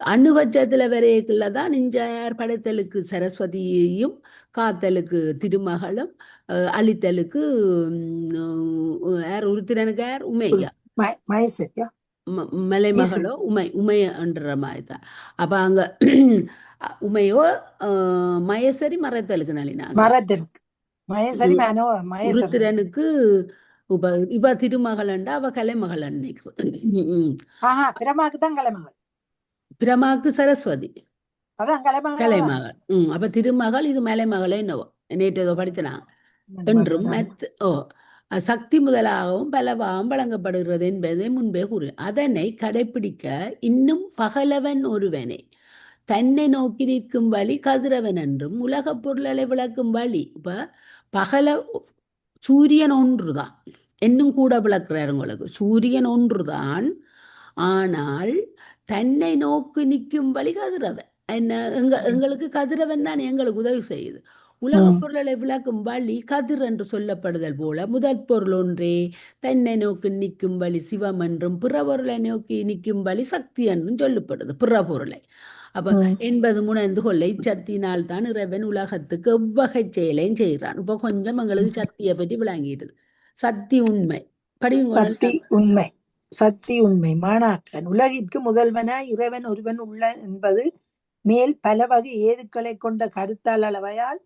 [SPEAKER 1] அணுபட்சத்துல வரைக்குள்ள தான் இஞ்சார் படைத்தலுக்கு சரஸ்வதியையும் காத்தலுக்கு திருமகளும் அழித்தலுக்கு யார் உருத்திரனுக்கு யார் உமையா
[SPEAKER 2] மகேஸ்வரியா
[SPEAKER 1] மலைமகளோ உமையன்ற மாதிரி தான். அப்ப அங்க உமையோ மகேஸ்வரி மறைத்தலுக்கு நளினாங்க
[SPEAKER 2] மரத்திற்கு மகேஸ்வரி
[SPEAKER 1] உருத்திரனுக்கு இவ திருமகளண்டா அவ கலைமகள் நினைக்கிறேன்.
[SPEAKER 2] பிரமாக்கு தான் கலைமகள்,
[SPEAKER 1] பிரமாக்கு சரஸ்வதி
[SPEAKER 2] அதான்
[SPEAKER 1] கலைமகள். அப்ப திருமகள் இது மலைமகளே என்னவோ நேற்று ஏதோ படிச்சனாங்க என்றும் சக்தி முதலாகவும் பலவாகவும் வழங்கப்படுகிறது என்பதை முன்பே கூறு. அதனை கடைபிடிக்க இன்னும் பகலவன் ஒருவனே தன்னை நோக்கி நிற்கும் வழி கதிரவன் என்றும் உலக பொருளை விளக்கும் வழி. இப்ப பகல சூரியன் ஒன்றுதான், இன்னும் கூட விளக்குறாரு உங்களுக்கு. சூரியன் ஒன்றுதான், ஆனால் தன்னை நோக்கி நிற்கும் வழி கதிரவன். என்ன எங்களுக்கு கதிரவன் தான் எங்களுக்கு உதவி செய்யுது. உலக பொருளை விளக்கும் வழி கதிர் என்று சொல்லப்படுதல் போல முதல் பொருள் ஒன்றே தன்னை நோக்கி நிற்கும் வழி சிவம் என்றும் பிற பொருளை நோக்கி நிற்கும் வழி சக்தி என்றும் சொல்லப்படுது. பிற பொருளை அப்ப என்பது முனைந்து கொள்ள இச்சக்தினால் தான் இறைவன் உலகத்துக்கு எவ்வகை செயலையும் செய்கிறான். இப்ப கொஞ்சம் எங்களுக்கு சக்தியை பற்றி விளங்கிடுது. சக்தி உண்மை
[SPEAKER 2] உண்மை சக்தி உண்மை மாணாக்கன் உலகிற்கு முதல்வனாய் இறைவன் ஒருவன் உள்ள என்பது மேல் பல வகை ஏதுக்களை கொண்ட கருதல் அளவையால்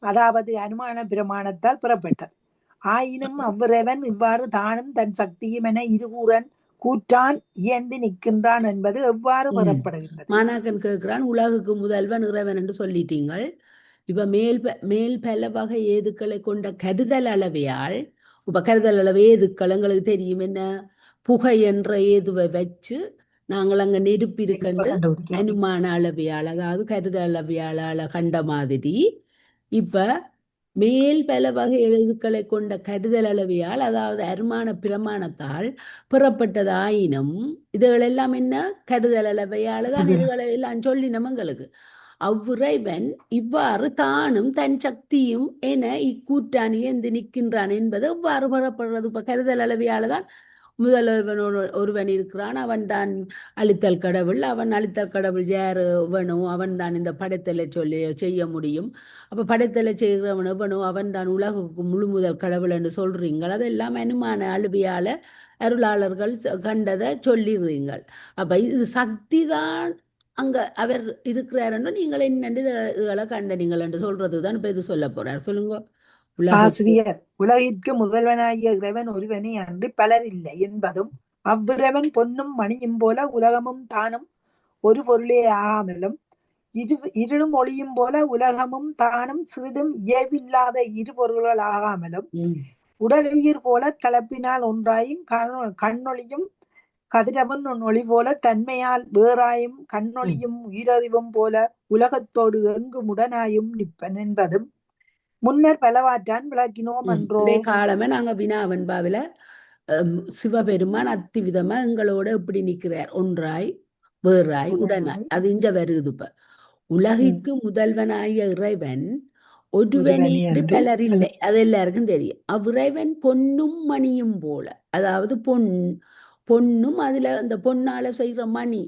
[SPEAKER 2] அதாவது அனுமான பிரமாணத்தால் புறப்பட்டது. ஆயினும் அவ்விறைவன் இவ்வாறு தானும் தன் சக்தியும் என இருகூறன் கூற்றான் இயந்து நிற்கின்றான் என்பது எவ்வாறு பெறப்படுகின்றது?
[SPEAKER 1] மாணாக்கன் கேட்கிறான், உலகுக்கு முதல்வன் இறைவன் என்று சொல்லிட்டீங்கள், இப்ப மேல் பல வகை ஏதுக்களை கொண்ட கருதல் அளவையால், இப்ப கருதல் அளவு ஏதுக்கள் எங்களுக்கு தெரியும் என்ன, புகை என்ற ஏதுவை வச்சு நாங்கள் அங்க நெருப்பு இருக்கின்ற அனுமான அளவையால் அதாவது கருதல் அளவையால கண்ட மாதிரி இப்ப மேல் பல வகை எழுதுக்களை கொண்ட கருதல் அளவையால் அதாவது அருமான பிரமாணத்தால் புறப்பட்டதாயினும் இதுகளெல்லாம் என்ன கருதல் அளவையால தான் இதுகளை எல்லாம் சொல்லினோம் எங்களுக்கு. அவ்விறைவன் இவ்வாறு தானும் தன் சக்தியும் என இக்கூற்றான் இயந்து நிற்கின்றான் என்பது எவ்வாறு புறப்படுறது? இப்ப கருதல் அளவையால தான் முதல்வன் ஒருவன் இருக்கிறான், அவன் தான் அழித்தல் கடவுள், அவன் அழித்தல் கடவுள் யாரு வேணும், அவன் தான் இந்த படைத்தலை செய்ய முடியும். அப்ப படைத்தலை செய்கிறவன் எவனோ அவன் தான் உலகுக்கு முழு முதல் கடவுள் என்று சொல்றீங்கள். அதெல்லாம் அனுமான அழுவியால அருளாளர்கள் கண்டதை சொல்லிடுறீங்கள். அப்ப இது சக்தி தான் அங்க அவர் இருக்கிறார் என்று நீங்கள் என்னென்று இதுகளை கண்ட நீங்கள் என்று சொல்றதுதான் இப்ப இது சொல்ல போறார். சொல்லுங்க.
[SPEAKER 2] ஆசிரியர் உலகிற்கு முதல்வனாகிய இறைவன் ஒருவனே அன்றி பலர் இல்லை என்பதும் அவ்விறைவன் பொன்னும் மணியும் போல உலகமும் தானும் ஒரு பொருளே ஆகாமலும் இருளும் ஒளியும் போல உலகமும் தானும் சிறிதும் இயல்பில்லாத இரு பொருள்கள் ஆகாமலும் உடலுயிர் போல கலப்பினால் ஒன்றாயும் கண்ணொளியும் கதிரவன் ஒளி போல தன்மையால் வேறாயும் கண்ணொளியும் உயிரறிவும் போல உலகத்தோடு எங்கும் உடனாயும் நிற்பன் என்பதும் முன்னர் பலவாற்றான் விளக்கினோம் என்றோ.
[SPEAKER 1] காலமே நாங்க வினாவன்பாவில சிவபெருமான் அத்திவிதமா எங்களோட எப்படி நிற்கிறார், ஒன்றாய் வேறாய் உடனாய். அது இங்க வருது. இப்ப உலகிற்கு முதல்வனாகிய இறைவன் ஒருவனே பலர் இல்லை, அது எல்லாருக்கும் தெரியும். அவ்விறைவன் பொன்னும் மணியும் போல, அதாவது பொன்னும் அதுல அந்த பொன்னால செய்கிற மணி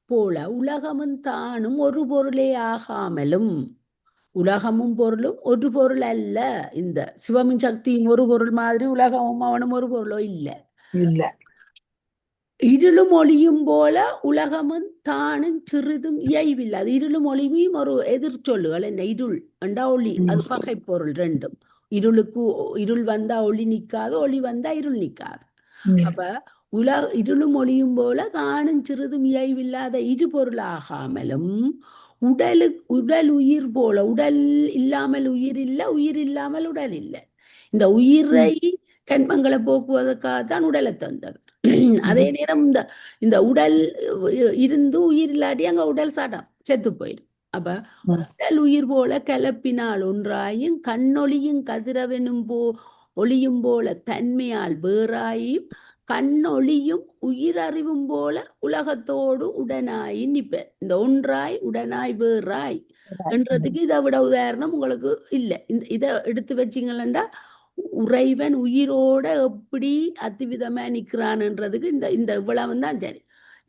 [SPEAKER 1] போல உலகமும் தானும் ஒரு பொருளே ஆகாமலும். உலகமும் பொருளும் ஒரு பொருள் அல்ல. இந்த சிவமின் சக்தியும் ஒரு பொருள் மாதிரி உலகமும் அவனும் ஒரு பொருளோ இல்லை. இருளும் ஒளியும் போல உலகமும் தானும் சிறிதும் இயைவில்லை. அது இருளும் ஒளியும் ஒரு எதிர்ச்சொல்லுகள். என்ன இருள் அண்டா ஒளி, அது பகை பொருள் ரெண்டும். இருள் வந்தா ஒளி நிக்காது, ஒளி வந்தா இருள் நிக்காது. அப்ப இருளும் ஒளியும் போல தானும் சிறிதும் இயைவில்லாத இரு பொருள் ஆகாமலும் உடல் உயிர் போல, உடல் இல்லாமல் உயிர் இல்லை, உயிர் இல்லாமல் உடல் இல்லை. இந்த உயிரை கண்மங்களை போக்குவதற்காகத்தான் உடலை தந்தவர். அதே நேரம் இந்த உடல் இருந்து உயிர் இல்லாட்டி அங்க உடல் சாட்டம் செத்து போயிடும். அப்ப உடல் உயிர் போல கலப்பினால் ஒன்றாயும் கண்ணொளியும் கதிரவனும் ஒளியும் போல தன்மையால் வேறாயும் கண்ணொளியும் உயிரறிவும் போல உலகத்தோடு உடனாய் நிற்ப. இந்த ஒன்றாய் உடனாய் வேறாய் என்றதுக்கு இதை விட உதாரணம் உங்களுக்கு இல்லை. இதை எடுத்து வச்சிங்களா உறைவன் உயிரோட எப்படி அத்திவிதமா நிற்கிறான்ன்றதுக்கு இந்த இவ்வளவு தான் சரி.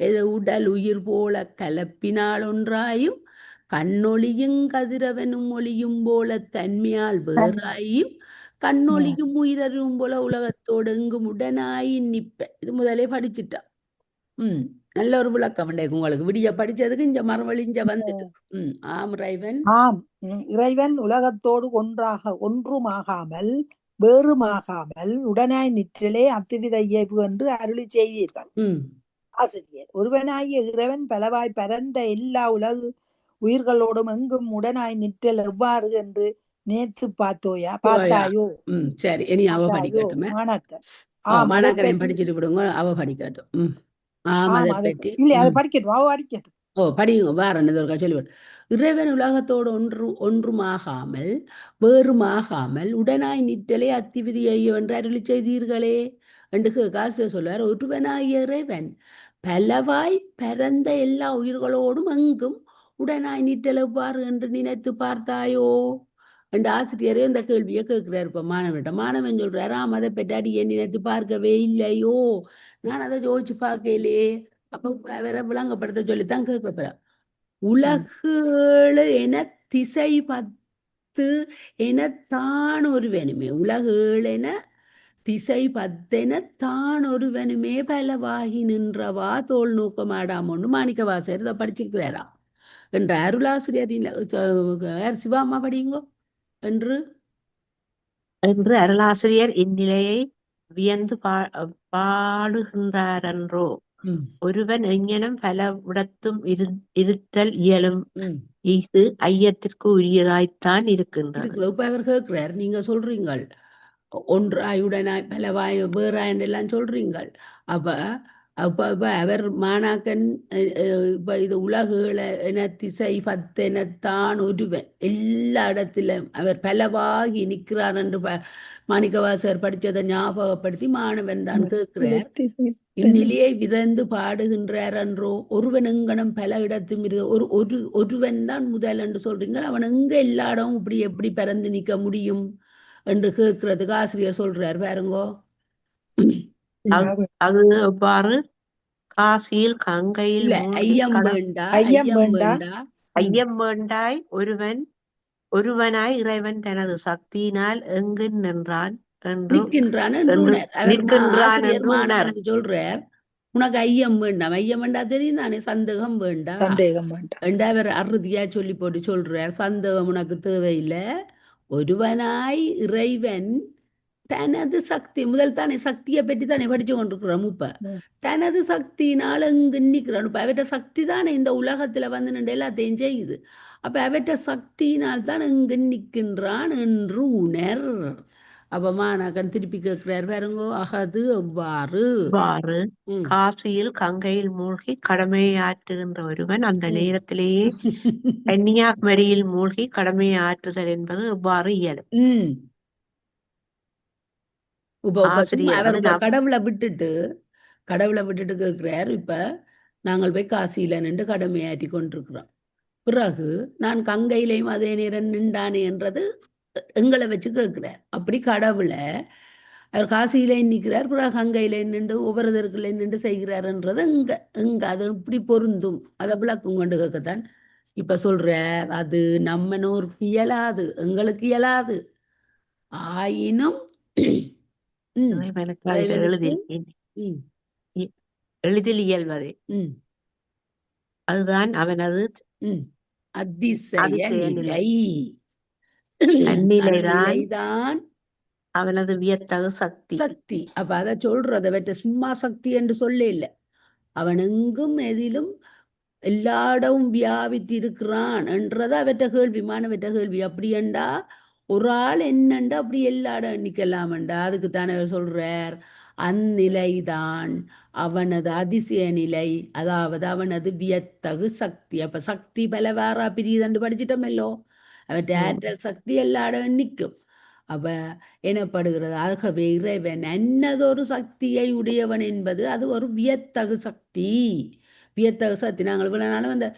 [SPEAKER 1] எது உடல் உயிர் போல கலப்பினால் ஒன்றாயும் கண்ணொளியும் கதிரவனும் ஒளியும் போல தன்மையால் வேறாயும் கண்ணொளியும் உயிரறிவும் போல உலகத்தோடு எங்கும் உடனாயி நிப்ப. இது முதலே படிச்சுட்டா. நல்ல ஒரு விளக்கம் உண்டேக்கு உங்களுக்கு. விடிய படிச்சதுக்கு இங்க மறுமொழி இங்க வந்துட்டு. ஆம் இறைவன்
[SPEAKER 2] ஆம் இறைவன் உலகத்தோடு ஒன்றுமாகாமல் வேறுமாகாமல் உடனாய் நிற்றலே அத்துவித இயல்பு என்று அருளி செய்வீர்கள். ஆசிரியர், ஒருவனாகிய இறைவன் பலவாய் பரந்த எல்லா உலகு உயிர்களோடும் எங்கும் உடனாய் நிற்றல் எவ்வாறு என்று நேத்து பார்த்தாயோ?
[SPEAKER 1] சரி, இனி அவ படிக்கட்டுமே.
[SPEAKER 2] மாணாக்கர்
[SPEAKER 1] மாணாக்கரையும் படிச்சுட்டு விடுங்க, அவ படிக்கட்டும்.
[SPEAKER 2] இல்ல அதை படிக்கட்டும், அவ படிக்கட்டும்.
[SPEAKER 1] படியுங்க. வேற என்னது சொல்லுவார். இறைவன் உலகத்தோடு ஒன்றுமாகாமல் வேறுமாகாமல் உடனாய் நிற்றலே அத்திவிதி ஐயோ என்று அருளி செய்தீர்களே என்று காசு சொல்லுவார். ஒருவனாகிய இறைவன் பலவாய் பரந்த எல்லா உயிர்களோடும் எங்கும் உடனாய் நிற்றல் எவ்வாறு என்று நினைத்து பார்த்தாயோ என்று ஆசிரியரே இந்த கேள்வியை கேட்கிறார். இப்ப மாணவன்கிட்ட மாணவன் சொல்றாரு, அதை பெற்றாடி என் நினைத்து பார்க்கவே இல்லையோ, நான் அதை யோசிச்சு பார்க்கலையே. அப்ப அவரை விளங்கப்படுத்த சொல்லித்தான் கேட்க. உலகேழு என திசை பத்து எனத்தான் ஒருவனுமே, உலகேழு என திசை பத்தென தான் ஒருவனுமே பலவாகி நின்றவா தோல் நோக்கமாடாமொன்னு மாணிக்க வாசகர் இதை படிச்சிருக்கிறாரா என்ற அருளாசிரியர் சிவாமா படியுங்கோ என்று
[SPEAKER 4] அருளாசிரியர் இந்நிலையை வியந்து பாடுகின்றாரன்றோ. ஒருவன் எங்கனம் பல விடத்தும் இருத்தல் இயலும், இது ஐயத்திற்கு உரியதாய்த்தான் இருக்கின்றது.
[SPEAKER 1] இப்ப அவர் கேட்கிறார், நீங்க சொல்றீங்கள் ஒன்றாயுடனாய் பலவாய் வேறாய் எல்லாம் சொல்றீங்கள். அப்ப அவர் மாணாக்கன் இப்ப இது உலகுகளை என திசை பத்தெனத்தான் ஒருவன் எல்லா இடத்திலும் அவர் பலவாகி நிற்கிறார் என்று மாணிக்கவாசகர் படிச்சதை ஞாபகப்படுத்தி மாணவன் தான் கேட்கிறார். இந்நிலையை விரைந்து பாடுகின்றார் என்றோ. ஒருவன் எங்கனம் பல இடத்தும் ஒருவன் தான் முதல் என்று சொல்றீங்க, அவன் எங்க எல்லா இடமும் இப்படி எப்படி பறந்து நிற்க முடியும் என்று கேட்கிறதுக்கு ஆசிரியர் சொல்றார் பாருங்கோ.
[SPEAKER 4] அது எவ்வாறு காசியில் கங்கையில்
[SPEAKER 1] ஐயம்
[SPEAKER 4] வேண்டாய் ஒருவனாய் இறைவன் தனது சக்தியினால் எங்கு நின்றான்
[SPEAKER 1] என்று சொல்றார். உனக்கு ஐயம் வேண்டாம், ஐயம் வேண்டா தெரியும் தானே, சந்தேகம் வேண்டாம் என்று அவர் அறுதியா சொல்லி போட்டு சொல்றார். சந்தேகம் உனக்கு தேவையில்லை, ஒருவனாய் இறைவன் தனது சக்தி, முதல் தானே சக்தியை பற்றி தானே படிச்சு கொண்டிருக்கிறோம். இப்ப தனது சக்தியினால் எங்கு நிற்கிறான். இப்ப அவற்ற சக்தி தானே இந்த உலகத்துல வந்து நின்று எல்லாத்தையும் செய்யுது. அப்ப அவற்ற சக்தியினால் தான் எங்கு நிற்கின்றான் என்று உணர். அப்ப மாணாக்கன் திருப்பி கேட்கிறார் பாருங்கோ. அகது எவ்வாறு
[SPEAKER 4] காசியில் கங்கையில் மூழ்கி கடமையாற்றுகின்ற ஒருவன் அந்த நேரத்திலேயே கன்னியாகுமரியில் மூழ்கி கடமையாற்றுதல் என்பது எவ்வாறு இயலும்?
[SPEAKER 1] கடவுளை விட்டுட்டு கேட்கிறார். இப்ப நாங்கள் போய் காசியில நின்று கடமையாற்றி கொண்டிருக்கிறோம். பிறகு நான் கங்கையிலையும் அதே நேரம் நின்றானே என்றது எங்களை வச்சு கேட்கிறார். அப்படி கடவுளை அவர் காசியில நிற்கிறார், பிறகு கங்கையில நின்று ஒவ்வொருத்தருக்குள்ள நின்று செய்கிறார்ன்றது எங்க அது இப்படி பொருந்தும், அதை விளக்கம் கொண்டு கேட்கத்தான் இப்ப சொல்றார். அது நம்ம நூறுக்கு இயலாது, எங்களுக்கு இயலாது. ஆயினும்
[SPEAKER 4] எளிதில் இயல்வதே அதுதான் அவனது
[SPEAKER 1] அதிசய நிலை,
[SPEAKER 4] அந்நிலைதான் அவனது வியத்தகு சக்தி.
[SPEAKER 1] அப்ப அதை சொல்றது அவற்றை சும்மா சக்தி என்று சொல்ல இல்லை. அவன் எங்கும் எதிலும் எல்லா இடமும் வியாபித்து இருக்கிறான் என்றது அவற்ற கேள்வி, மாணவற்ற கேள்வி. அப்படி என்றா ஒரு ஆள் என்னண்டா அப்படி எல்லா இடம் நிக்கலாமண்டா, அதுக்குத்தானே அவர் சொல்றார் அந்நிலைதான் அவனது அதிசய நிலை, அதாவது அவனது வியத்தகு சக்தி. அப்ப சக்தி பல வேறா பிரியுதண்டு படிச்சிட்டோமல்லோ, அவற்றை ஆற்றல் சக்தி எல்லா இடம் நிற்கும். அப்ப எனப்படுகிறது. ஆகவே இறைவன் என்னதொரு சக்தியை உடையவன் என்பது அது ஒரு வியத்தகு சக்தி. வியத்தகு சக்தி நாங்கள் இவ்வளவு நாளும் அந்த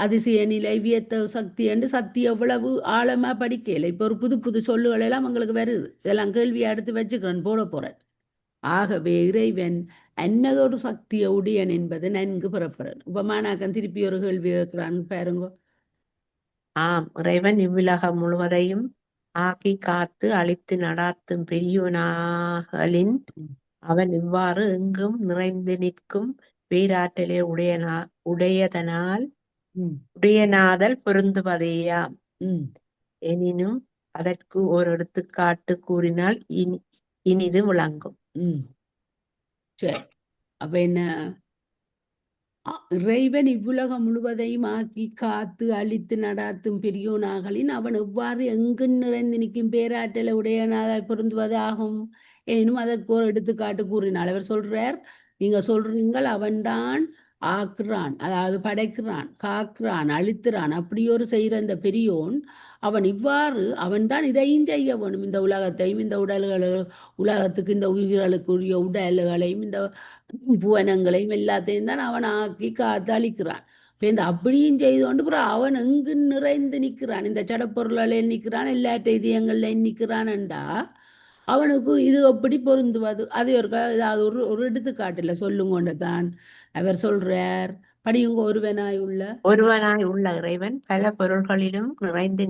[SPEAKER 1] அதிசய நிலை வியத்தகு சக்தி என்று சக்தி எவ்வளவு ஆழமா படிக்கல. இப்ப ஒரு புது புது சொல்லுகள் எல்லாம் உங்களுக்கு வருது. இதெல்லாம் கேள்வியை எடுத்து வச்சுக்கிறேன், போட போறேன். ஆகவே இறைவன் அன்னதொரு சக்திய உடையன் என்பது நன்கு புறப்படுறது. உபமானாக்கம் திருப்பி ஒரு கேள்வி கேட்கிறான்னு பாருங்க.
[SPEAKER 4] ஆம், இறைவன் இவ்வுலகம் முழுவதையும் ஆக்கி காத்து அழித்து நடாத்தும் பெரியவனாகலின் அவன் இவ்வாறு எங்கும் நிறைந்து நிற்கும் பேராற்றலை உடையனாதல் பொருந்துவதேயாம். எனினும் அதற்கு ஓர் எடுத்துக்காட்டு கூறினால் இனிது விளங்கும்.
[SPEAKER 1] சரி, அப்ப என்ன? இறைவன் இவ்வுலகம் முழுவதையும் ஆக்கி காத்து அழித்து நடாத்தும் பெரியோனாகலின் அவன் எவ்வாறு எங்கு நிறைந்து நிற்கும் பேராற்றலை உடையனாக பொருந்துவது ஆகும். எனினும் அதற்கு ஒரு எடுத்துக்காட்டு கூறினாள். அவர் சொல்றார், நீங்க சொல்றீங்கள் அவன்தான் ஆக்குறான், அதாவது படைக்கிறான், காக்குறான், அழித்துறான், அப்படி ஒரு செய்கிற அந்த பெரியோன் அவன் இவ்வாறு அவன்தான் இதையும் செய்ய வேணும். இந்த உலகத்தையும் இந்த உலகத்துக்கு இந்த உயிர்களுக்குரிய உடல்களையும் இந்த புவனங்களையும் எல்லாத்தையும் தான் அவன் ஆக்கி காத்து அழிக்கிறான். இப்போ இந்த அப்படியும் செய்து கொண்டு அப்புறம் அவன் எங்கு நிறைந்து நிற்கிறான், இந்த சடப்பொருளில் நிற்கிறான், எல்லாற்ற இதயங்கள்ல நிற்கிறான்டா அவனுக்கு இது எப்படி பொருந்துவது? அது ஏதாவது ஒரு எடுத்துக்காட்டுல சொல்லுங்கொண்டு தான் அவர் சொல்றார். படியுங்க.
[SPEAKER 4] ஒருவனாய் உள்ள இறைவன் பல பொருள்களிலும் நிறைந்து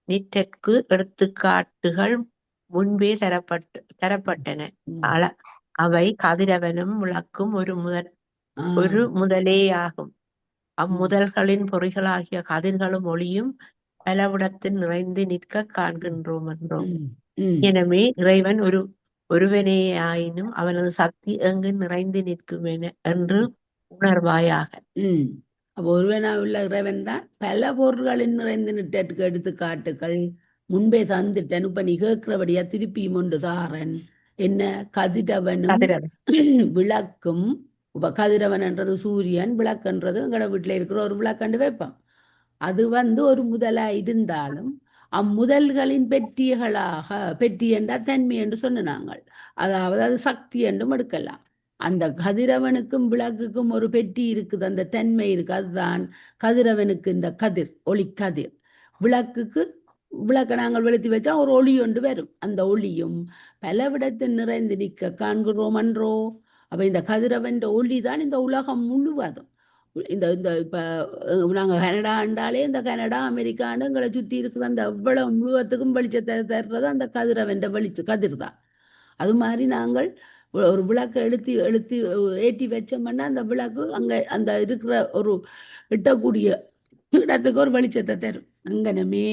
[SPEAKER 4] நிற்றற்கு எடுத்துக்காட்டுகள் முன்பே தரப்பட்டன. அவை கதிரவனும் விளக்கும் ஒரு முதலேயாகும். அம்முதல்களின் பொறிகளாகிய கதிர்களும் ஒளியும் பலவிடத்தில் நிறைந்து நிற்க காண்கின்றோம் என்றோம். எனவே இறைவன் ஒருவனேயாயினும் அவனது சக்தி எங்கு நிறைந்து நிற்கும் என்று உணர்வாயாக.
[SPEAKER 1] அப்போ ஒருவனா உள்ள இறைவன் தான் பல பொருள்களின் நிறைந்து நிட்டற்கு எடுத்துக்காட்டுகள் முன்பே தந்துட்டேன். இப்ப நீ கேட்கிறபடியா திருப்பியும் ஒன்று தாரன். என்ன? கதிரவனும் விளக்கும். இப்ப கதிரவன் என்றது சூரியன், விளக்குன்றது எங்களோட வீட்டுல இருக்கிற ஒரு விளக்கண்டு வைப்போம். அது ஒரு முதலா இருந்தாலும் அம்முதல்களின் பெட்டி என்ற தன்மை என்று சொன்னாங்க. அதாவது அது சக்தி என்றும் எடுக்கலாம். அந்த கதிரவனுக்கும் விளக்குக்கும் ஒரு பெட்டி இருக்குது, அந்த தன்மை இருக்கு. அதுதான் கதிரவனுக்கு இந்த கதிர், ஒளி கதிர். விளக்க நாங்கள் வெளுத்தி வச்சா ஒரு ஒளி ஒன்று வரும். அந்த ஒளியும் பலவிடத்தில் நிறைந்து நிற்க காண்கிறோம் என்றோ. அப்ப இந்த கதிரவன் ஒளி தான் இந்த உலகம் முழுவதும். இந்த இப்ப நாங்க கனடா ஆண்டாலே இந்த கனடா அமெரிக்காண்டு எங்களை சுத்தி இருக்கிற அந்த அவ்வளவு முழுவதுக்கும் வெளிச்சத்தை தர்றது அந்த கதிரவன் கதிர் தான். அது மாதிரி நாங்கள் ஒரு விளக்கை எழுத்தி ஏற்றி வச்சோம்னா அந்த விளக்கு அங்க அந்த இருக்கிற ஒரு இட்டக்கூடிய இடத்துக்கு ஒரு வெளிச்சத்தை தரும். அங்கனமே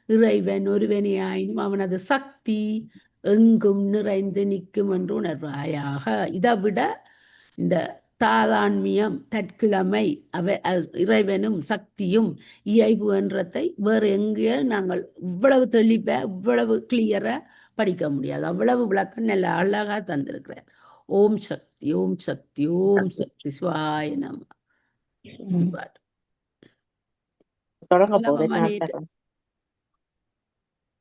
[SPEAKER 1] இறைவன் ஒருவனையாயினும் அவனது சக்தி எங்கும் நிறைந்து நிற்கும் என்று உணர்வாயாக. இதை விட இந்த தாதான்மியம், தற்கிழமை, இறைவனும் சக்தியும் இயல்பு என்றதை வேறு எங்கேயோ நாங்கள் இவ்வளவு தெளிவா இவ்வளவு கிளியரா படிக்க முடியாது. அவ்வளவு விளக்கம் நல்ல அழகா தந்திருக்கிறார். ஓம் சக்தி, ஓம் சக்தி, ஓம் சக்தி, சிவாய நம.
[SPEAKER 4] தொடங்க போகுது.